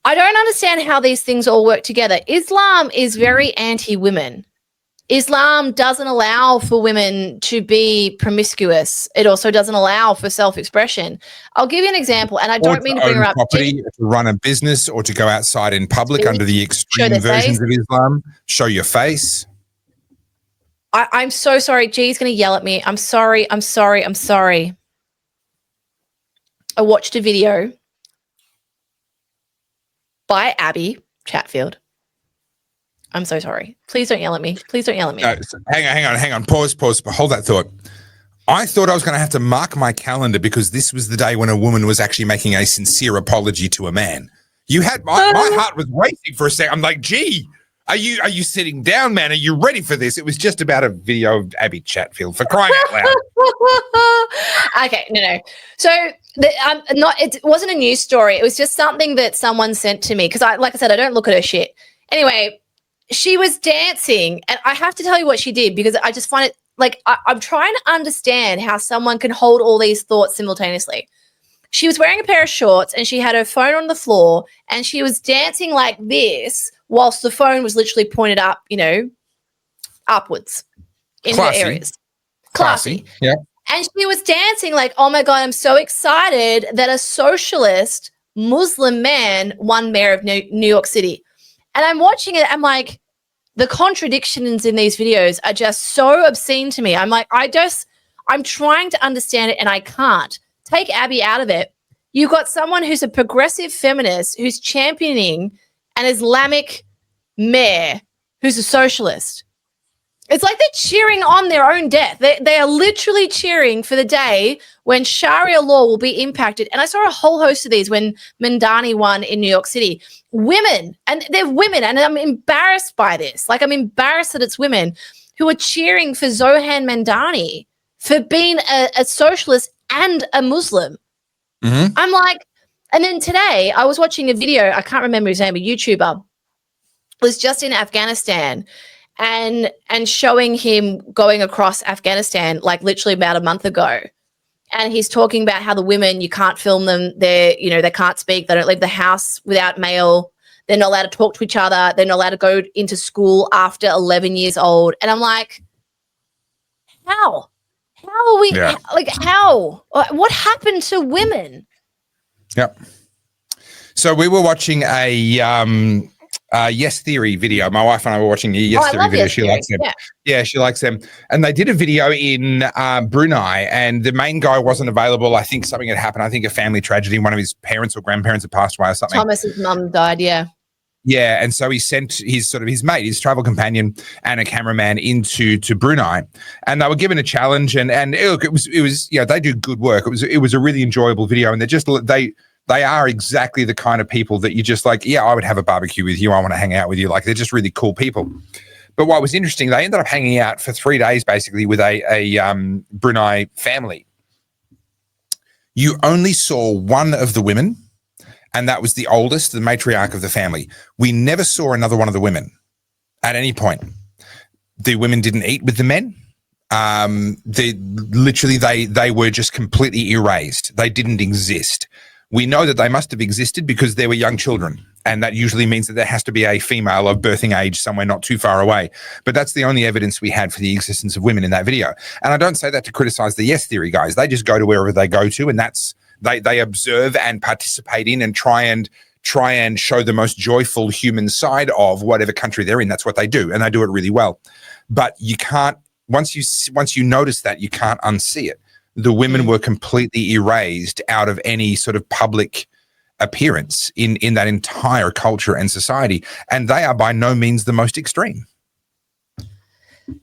I don't understand how these things all work together. Islam is very anti-women. Islam doesn't allow for women to be promiscuous. It also doesn't allow for self-expression. I'll give you an example, and I don't mean to bring her up. Property, to run a business, or to go outside in public under the extreme versions of Islam. Show your face. I'm so sorry. G's going to yell at me. I'm sorry. I watched a video by Abby Chatfield. I'm so sorry. Please don't yell at me. Hang on. Pause. Hold that thought. I thought I was going to have to mark my calendar because this was the day when a woman was actually making a sincere apology to a man. You had my heart was racing for a second. I'm like, gee, are you sitting down, man? Are you ready for this? It was just about a video of Abby Chatfield, for crying out loud. Okay, no. So it wasn't a news story. It was just something that someone sent to me because like I said, I don't look at her shit. Anyway, she was dancing, and I have to tell you what she did because I just find it like I'm trying to understand how someone can hold all these thoughts simultaneously. She was wearing a pair of shorts and she had her phone on the floor and she was dancing like this whilst the phone was literally pointed up, upwards in her areas. Classy. Yeah. And she was dancing like, oh my God, I'm so excited that a socialist Muslim man won mayor of New York City. And I'm watching it. I'm like, the contradictions in these videos are just so obscene to me. I'm like, I'm trying to understand it and I can't. Take Abby out of it. You've got someone who's a progressive feminist who's championing an Islamic mayor who's a socialist. It's like they're cheering on their own death. They are literally cheering for the day when Sharia law will be impacted. And I saw a whole host of these when Mandani won in New York City. Women, and they're women, and I'm embarrassed by this. Like, I'm embarrassed that it's women who are cheering for Zohan Mandani for being a socialist and a Muslim. Mm-hmm. I'm like, and then today I was watching a video, I can't remember his name, a YouTuber, was just in Afghanistan and showing him going across Afghanistan like literally about a month ago. And he's talking about how the women, you can't film them. They can't speak. They don't leave the house without mail. They're not allowed to talk to each other. They're not allowed to go into school after 11 years old. And I'm like, how? How are we, how? What happened to women? Yep. So we were watching a Yes Theory video. My wife and I were watching a Yes Theory video. She likes them. Yeah, she likes them. And they did a video in Brunei, and the main guy wasn't available. I think something had happened. I think a family tragedy. One of his parents or grandparents had passed away or something. Thomas's mum died, yeah. Yeah, and so he sent his mate, his travel companion, and a cameraman into Brunei, and they were given a challenge. And look, it was they do good work. It was a really enjoyable video, and they are exactly the kind of people that you just like. Yeah, I would have a barbecue with you. I want to hang out with you. Like, they're just really cool people. But what was interesting, they ended up hanging out for 3 days basically with a Brunei family. You only saw one of the women. And that was the oldest, the matriarch of the family. We never saw another one of the women at any point. The women didn't eat with the men. They were just completely erased. They didn't exist. We know that they must have existed because there were young children. And that usually means that there has to be a female of birthing age somewhere not too far away. But that's the only evidence we had for the existence of women in that video. And I don't say that to criticize the Yes Theory guys. They just go to wherever they go to, and that's they observe and participate in and try and show the most joyful human side of whatever country they're in. That's what they do, and they do it really well. But you can't, once you notice that, you can't unsee it. The women were completely erased out of any sort of public appearance in that entire culture and society, and they are by no means the most extreme.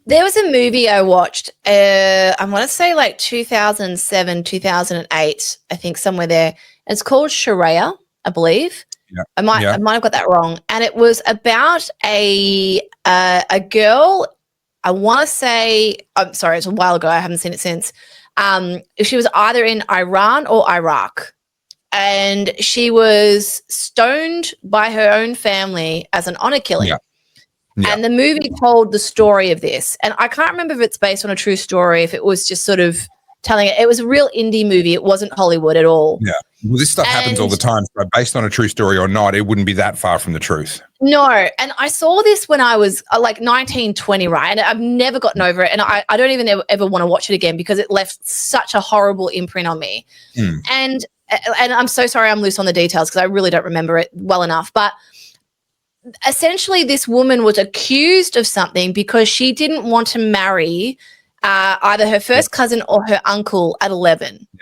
There was a movie I watched, I want to say like 2007, 2008, I think somewhere there. It's called Sharia, I believe. Yeah. I might have got that wrong. And it was about a girl, I want to say, I'm sorry, it's a while ago. I haven't seen it since. She was either in Iran or Iraq. And she was stoned by her own family as an honor killing. Yeah. Yeah. And the movie told the story of this. And I can't remember if it's based on a true story, if it was just sort of telling it. It was a real indie movie. It wasn't Hollywood at all. Yeah. Well, this stuff happens all the time. So based on a true story or not, it wouldn't be that far from the truth. No. And I saw this when I was like 19, 20, right? And I've never gotten over it. And I don't even ever want to watch it again because it left such a horrible imprint on me. And I'm so sorry I'm loose on the details because I really don't remember it well enough. But essentially this woman was accused of something because she didn't want to marry either her first cousin or her uncle at 11. Yeah.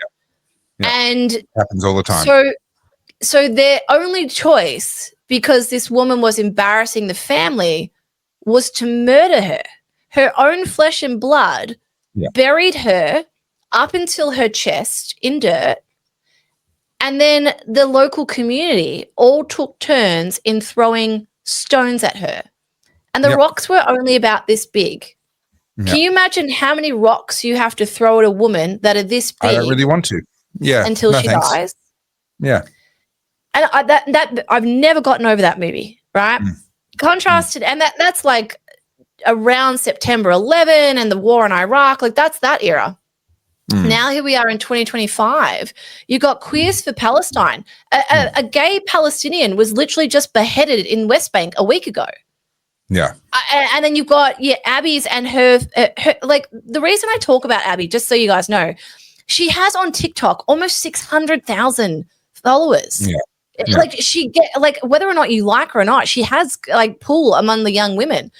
And it happens all the time. So their only choice, because this woman was embarrassing the family, was to murder her. Her own flesh and blood buried her up until her chest in dirt. And then the local community all took turns in throwing stones at her. And the rocks were only about this big. Can you imagine how many rocks you have to throw at a woman that are this big? I don't really want to. Yeah. Until she dies. Yeah. And I've never gotten over that movie, right? Contrasted, and that's like around September 11 and the war in Iraq, like that's that era. Now here we are in 2025. You got Queers for Palestine. A gay Palestinian was literally just beheaded in West Bank a week ago. Yeah. And then you've got Abby's and her like the reason I talk about Abby, just so you guys know, she has on TikTok almost 600,000 followers. Yeah. Like she get like whether or not you like her or not, she has like pull among the young women.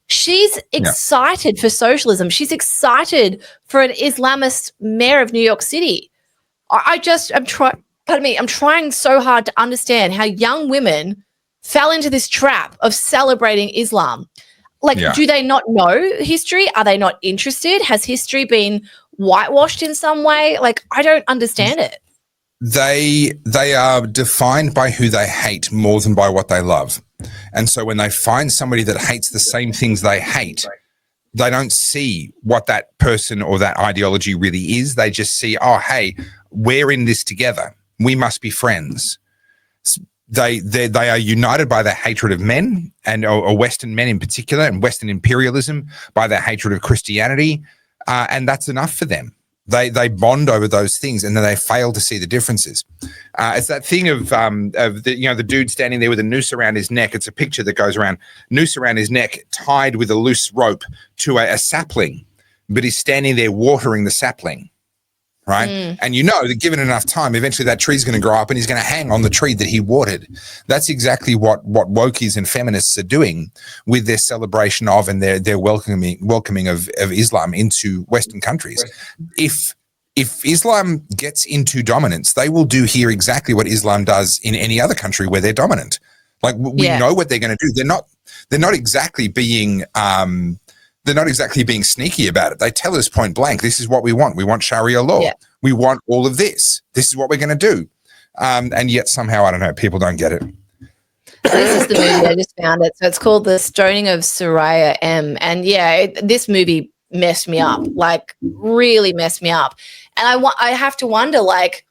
She's excited for socialism. She's excited for an Islamist mayor of New York City. I'm trying so hard to understand how young women fell into this trap of celebrating Islam. Like, do they not know history? Are they not interested? Has history been whitewashed in some way? Like, I don't understand it. They are defined by who they hate more than by what they love. And so when they find somebody that hates the same things they hate, they don't see what that person or that ideology really is. They just see, oh, hey, we're in this together. We must be friends. They are united by their hatred of men or Western men in particular, and Western imperialism, by their hatred of Christianity. And that's enough for them. They bond over those things, and then they fail to see the differences. It's that thing of the dude standing there with a noose around his neck. It's a picture that goes around, noose around his neck, tied with a loose rope to a sapling, but he's standing there watering the sapling, right? And you know that given enough time, eventually that tree's going to grow up and he's going to hang on the tree that he watered. That's exactly what wokies and feminists are doing with their celebration of and their welcoming of Islam into Western countries. If Islam gets into dominance, they will do here exactly what Islam does in any other country where they're dominant. Like we know what they're going to do. They're not exactly being sneaky about it. They tell us point blank, this is what we want. We want Sharia law. Yeah. We want all of this. This is what we're going to do. And yet somehow, I don't know, people don't get it. This is the movie, I just found it. So it's called The Stoning of Soraya M. And this movie messed me up, like really messed me up. And I have to wonder, like,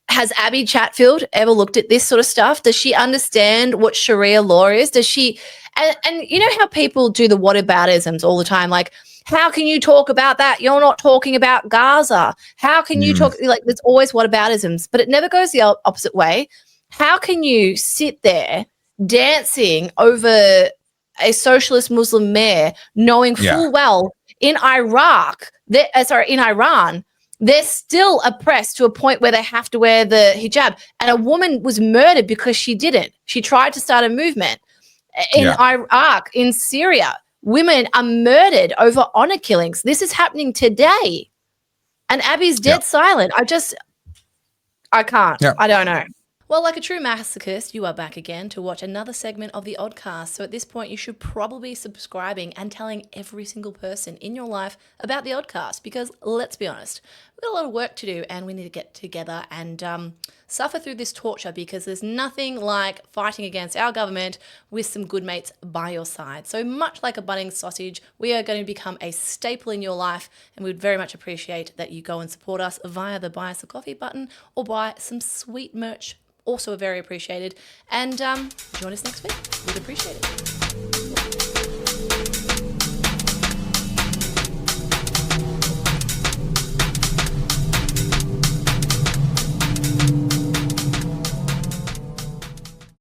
has Abby Chatfield ever looked at this sort of stuff? Does she understand what Sharia law is? Does she, and you know how people do the whataboutisms all the time? Like, how can you talk about that? You're not talking about Gaza. How can you talk, like, there's always whataboutisms, but it never goes the opposite way. How can you sit there dancing over a socialist Muslim mayor knowing full well in Iran, they're still oppressed to a point where they have to wear the hijab. And a woman was murdered because she didn't. She tried to start a movement. In Iraq, in Syria, women are murdered over honor killings. This is happening today. And Abby's dead silent. I can't. Yeah. I don't know. Well, like a true masochist, you are back again to watch another segment of the Oddcast. So at this point, you should probably be subscribing and telling every single person in your life about the Oddcast, because let's be honest, we've got a lot of work to do and we need to get together and suffer through this torture, because there's nothing like fighting against our government with some good mates by your side. So much like a Bunnings sausage, we are going to become a staple in your life, and we'd very much appreciate that you go and support us via the Buy Us a Coffee button or buy some sweet merch. Also very appreciated. And join us next week. We'd appreciate it.